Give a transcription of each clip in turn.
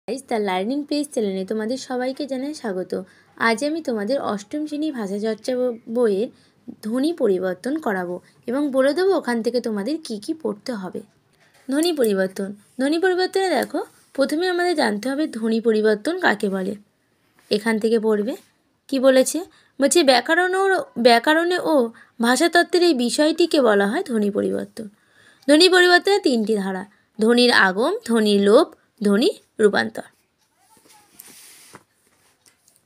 The learning page চ্যানেলে তোমাদের সবাইকে জানাই স্বাগত। আজ আমি তোমাদের অষ্টম শ্রেণী ভাষা চর্চা বইয়ের ধ্বনি পরিবর্তন করাবো এবং বলে দেবো ওখান থেকে তোমাদের কি কি পড়তে হবে। ধ্বনি পরিবর্তনে দেখো, প্রথমে আমাদের জানতে হবে ধ্বনি পরিবর্তন কাকে বলে। এখান থেকে পড়বে কি বলেছে, বলছে ব্যাকরণে ও ভাষাতত্ত্বের এই বিষয়টিকে বলা হয় ধ্বনি পরিবর্তন। ধ্বনি পরিবর্তনের তিনটি ধারা: ধ্বনির আগম, ধ্বনির লোপ, ধ্বনি রূপান্তর।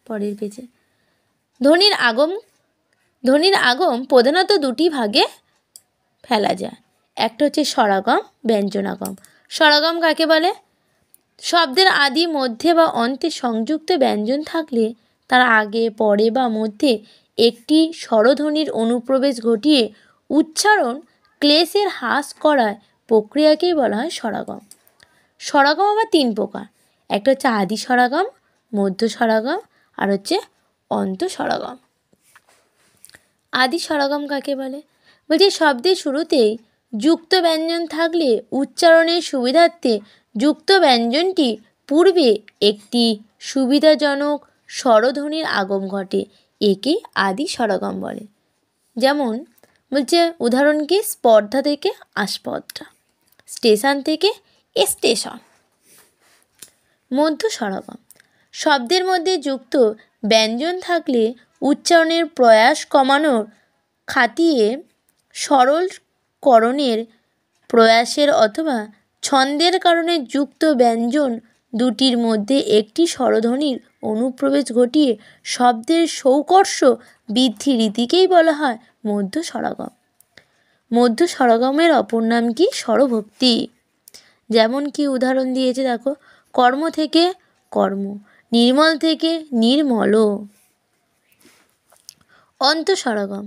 পরের পেজে ধ্বনির আগম প্রধানত দুটি ভাগে ফেলা যায়। একটা হচ্ছে স্বরাগম, ব্যঞ্জনাগম। স্বরাগম কাকে বলে? শব্দের আদি, মধ্যে বা অন্তে সংযুক্ত ব্যঞ্জন থাকলে তার আগে, পরে বা মধ্যে একটি স্বরধ্বনির অনুপ্রবেশ ঘটিয়ে উচ্চারণ ক্লেশের হ্রাস করার প্রক্রিয়াকেই বলা হয় স্বরাগম। স্বরাগম আবার তিন প্রকার: একটা হচ্ছে আদি স্বরাগম, মধ্য স্বরাগম আর হচ্ছে অন্ত স্বরাগম। আদি স্বরাগম কাকে বলে? বলছি শব্দের শুরুতেই যুক্ত ব্যঞ্জন থাকলে উচ্চারণের সুবিধার্থে যুক্ত ব্যঞ্জনটি পূর্বে একটি সুবিধাজনক স্বরধ্বনির আগম ঘটে, একে আদি স্বরাগম বলে। যেমন বলছে উদাহরণ কি, স্পর্ধা থেকে আস্পর্ধা, স্টেশন থেকে স্টেশন। মধ্য স্বরাগম শব্দের মধ্যে যুক্ত ব্যঞ্জন থাকলে উচ্চারণের প্রয়াস কমানোর খাতিরে সরলকরণের প্রয়াসের অথবা ছন্দের কারণে যুক্ত ব্যঞ্জন দুটির মধ্যে একটি স্বরধ্বনির অনুপ্রবেশ ঘটিয়ে শব্দের সৌকর্ষ বৃদ্ধি রীতিকেই বলা হয় মধ্য স্বরাগম। মধ্য স্বরাগমের অপর নাম কি? স্বরভক্তি। যেমন কি উদাহরণ দিয়েছে দেখো, কর্ম থেকে কর্ম, নির্মল থেকে নির্মল। অন্ত স্বরাগম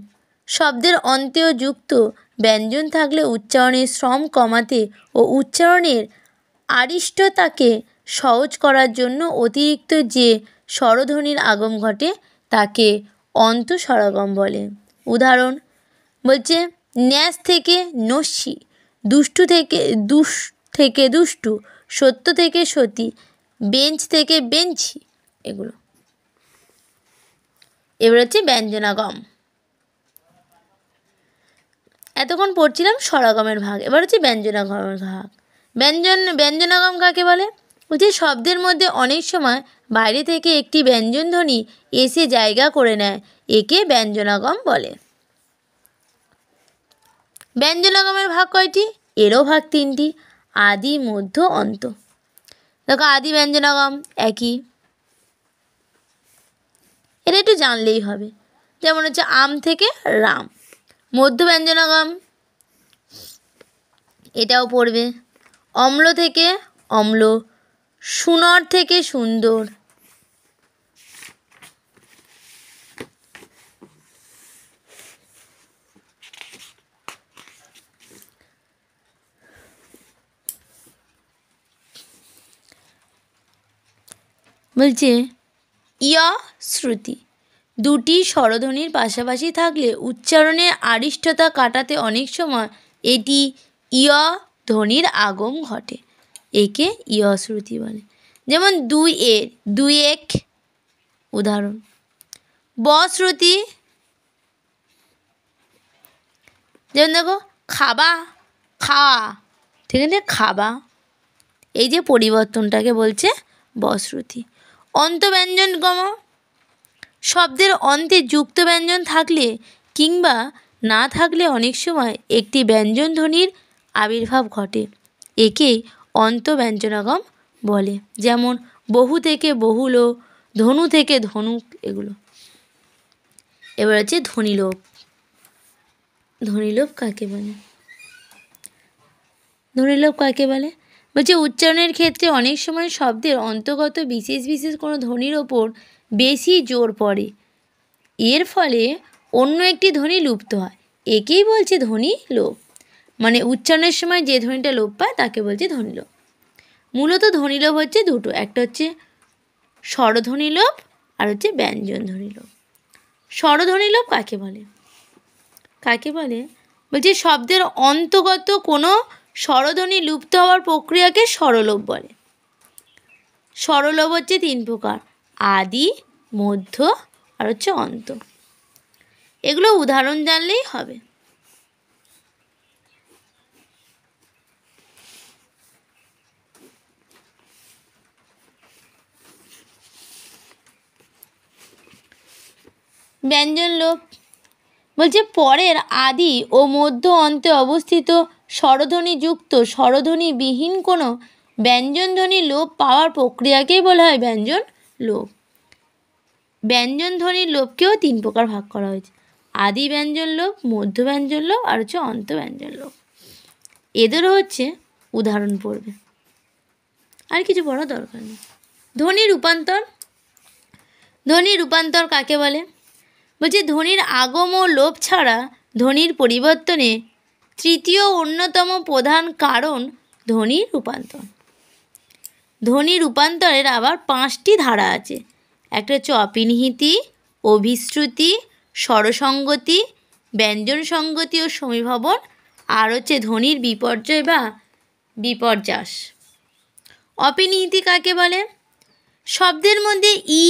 শব্দের অন্তেও যুক্ত ব্যঞ্জন থাকলে উচ্চারণের শ্রম কমাতে ও উচ্চারণের আড়িষ্টতাকে সহজ করার জন্য অতিরিক্ত যে স্বরধ্বনির আগম ঘটে তাকে অন্ত স্বরাগম বলে। উদাহরণ বলছে ন্যাস থেকে নস্যি, দুষ্টু থেকে দুষ্টু, সত্য থেকে সতী, বেঞ্চ থেকে বেঞ্চি, এগুলো। এবার হচ্ছে ব্যঞ্জনাগম। এতক্ষণ পড়ছিলাম স্বরাগমের ভাগ, এবার হচ্ছে ব্যঞ্জনাগমের ভাগ। ব্যঞ্জনাগম কাকে বলে? বলছে শব্দের মধ্যে অনেক সময় বাইরে থেকে একটি ব্যঞ্জন ধ্বনি এসে জায়গা করে নেয়, একে ব্যঞ্জনাগম বলে। ব্যঞ্জনাগমের ভাগ কয়টি? এরও ভাগ তিনটি: আদি, মধ্য, অন্ত। দেখো আদি ব্যঞ্জনাগম একই, এটা একটু জানলেই হবে। যেমন হচ্ছে আম থেকে রাম। মধ্য ব্যঞ্জনাগম এটাও পড়বে, অম্ল থেকে অম্ল, সুনর থেকে সুন্দর। বলছে ইয় শ্রুতি দুটি স্বরধ্বনির পাশাপাশি থাকলে উচ্চারণের আড়িষ্টতা কাটাতে অনেক সময় এটি ইয় ধ্বনির আগম ঘটে, একে ইয় শ্রুতি বলে। যেমন দুই এক। উদাহরণ ব শ্রুতি, যেমন দেখো খাবা, খাওয়া, ঠিক আছে, খাবা। এই যে পরিবর্তনটাকে বলছে বশ্রুতি। অন্ত ব্যঞ্জনগম শব্দের অন্তে যুক্ত ব্যঞ্জন থাকলে কিংবা না থাকলে অনেক সময় একটি ব্যঞ্জন ধ্বনির আবির্ভাব ঘটে, একে অন্ত ব্যঞ্জনাগম বলে। যেমন বহু থেকে বহুল, ধনু থেকে ধনুক, এগুলো। এবার হচ্ছে ধ্বনিলোপ। ধ্বনিলোপ কাকে বলে? ধ্বনিলোপ কাকে বলে? বলছে উচ্চারণের ক্ষেত্রে অনেক সময় শব্দের অন্তর্গত বিশেষ কোনো ধ্বনির ওপর বেশি জোর পড়ে, এর ফলে অন্য একটি ধ্বনি লুপ্ত হয়, একেই বলছে ধ্বনি লোপ। মানে উচ্চারণের সময় যে ধ্বনিটা লোপ পায় তাকে বলছে ধ্বনিলোপ। মূলত ধ্বনিলোপ হচ্ছে দুটো, একটা হচ্ছে স্বরধ্বনিলোপ আর হচ্ছে ব্যঞ্জন ধ্বনিলোপ। স্বরধ্বনিলোপ কাকে বলে? বলছে শব্দের অন্তর্গত কোনো স্বরধ্বনি লুপ্ত হওয়ার প্রক্রিয়াকে স্বরলোপ বলে। স্বরলোপ হচ্ছে 3 প্রকার, আদি, মধ্য আর হচ্ছে অন্ত। এগুলো উদাহরণ জানলেই হবে। ব্যঞ্জন লোপ বলছে পরের আদি ও মধ্য অন্তে অবস্থিত স্বরধ্বনিযুক্ত স্বরধ্বনিবিহীন কোনো ব্যঞ্জনধ্বনি লোপ পাওয়ার প্রক্রিয়াকেই বলা হয় ব্যঞ্জন লোপ। ব্যঞ্জন ধ্বনির লোপকেও 3 প্রকার ভাগ করা হয়েছে, আদি ব্যঞ্জন লোপ, মধ্য ব্যঞ্জন লোপ আর হচ্ছে অন্ত ব্যঞ্জন লোপ। এদেরও হচ্ছে উদাহরণ পড়বে, আর কিছু পড়া দরকার নেই। ধ্বনি রূপান্তর। ধ্বনি রূপান্তর কাকে বলে? বলছে ধ্বনির আগম ও লোপ ছাড়া ধ্বনির পরিবর্তনে তৃতীয় অন্যতম প্রধান কারণ ধ্বনি রূপান্তর। ধ্বনি রূপান্তরের আবার 5টি ধারা আছে। একটা হচ্ছে অপিনিহিতি, অভিশ্রুতি, স্বরসঙ্গতি, ব্যঞ্জন সঙ্গতি ও সমীভবন, আর হচ্ছে ধ্বনির বিপর্যয় বা বিপর্যাস। অপিনিহিতি কাকে বলে? শব্দের মধ্যে ই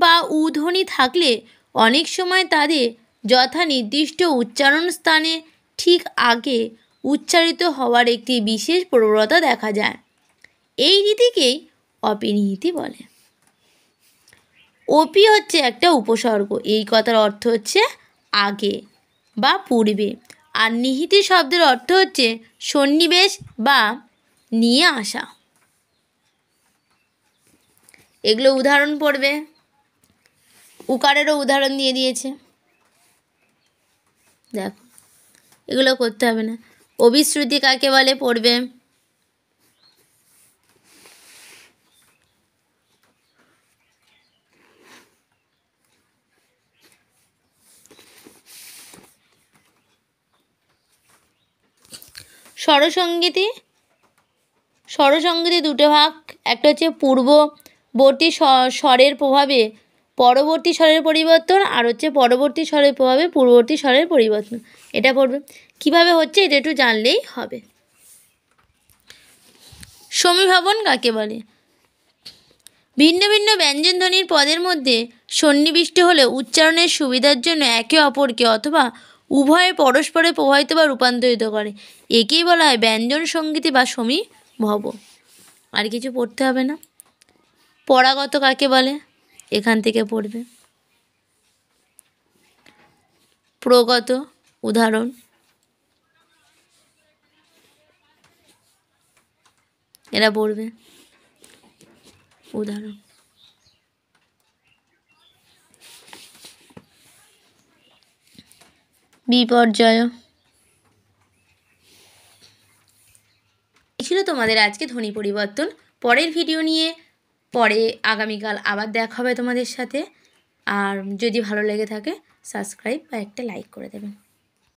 বা উ ধ্বনি থাকলে অনেক সময় তাদের যথা নির্দিষ্ট উচ্চারণ স্থানে ঠিক আগে উচ্চারিত হওয়ার একটি বিশেষ প্রবণতা দেখা যায়। এই রীতিকেই অপিনিহিতি বলে। অপি হচ্ছে একটা উপসর্গ, এই কথার অর্থ হচ্ছে আগে বা পূর্বে, আর নিহিতি শব্দের অর্থ হচ্ছে সন্নিবেশ বা নিয়ে আসা। এগুলো উদাহরণ পড়বে, উকারেরও উদাহরণ দিয়ে দিয়েছে, দেখো এগুলো করতে হবে না। অভিশ্রুতি কাকে বলে পড়বে। স্বরসঙ্গীতি। স্বরসঙ্গীতি 2টো ভাগ, একটা হচ্ছে পূর্ববর্তী স্বরের প্রভাবে পরবর্তী স্বরের পরিবর্তন, আর হচ্ছে পরবর্তী স্বরের প্রভাবে পূর্ববর্তী স্বরের পরিবর্তন। এটা পড়বে, কিভাবে হচ্ছে এটা একটু জানলেই হবে। সমীভবন কাকে বলে? ভিন্ন ভিন্ন ব্যঞ্জনধ্বনির পদের মধ্যে সন্নিবিষ্ট হলে উচ্চারণের সুবিধার জন্য একে অপরকে অথবা উভয়ে পরস্পরে প্রভাবিত বা রূপান্তরিত করে, একেই বলা হয় ব্যঞ্জন সঙ্গীতি বা সমীভব। আর কিছু পড়তে হবে না। পরাগত কাকে বলে? এখান থেকে পড়বে। প্রগত উদাহরণ, এরা পড়বে উদাহরণ। বিপর্যয়। ছিল তোমাদের আজকে ধ্বনি পরিবর্তন। পরের ভিডিও নিয়ে পরে আগামীকাল আবার দেখা হবে তোমাদের সাথে। আর যদি ভালো লেগে থাকে সাবস্ক্রাইব বা একটা লাইক করে দেবেন।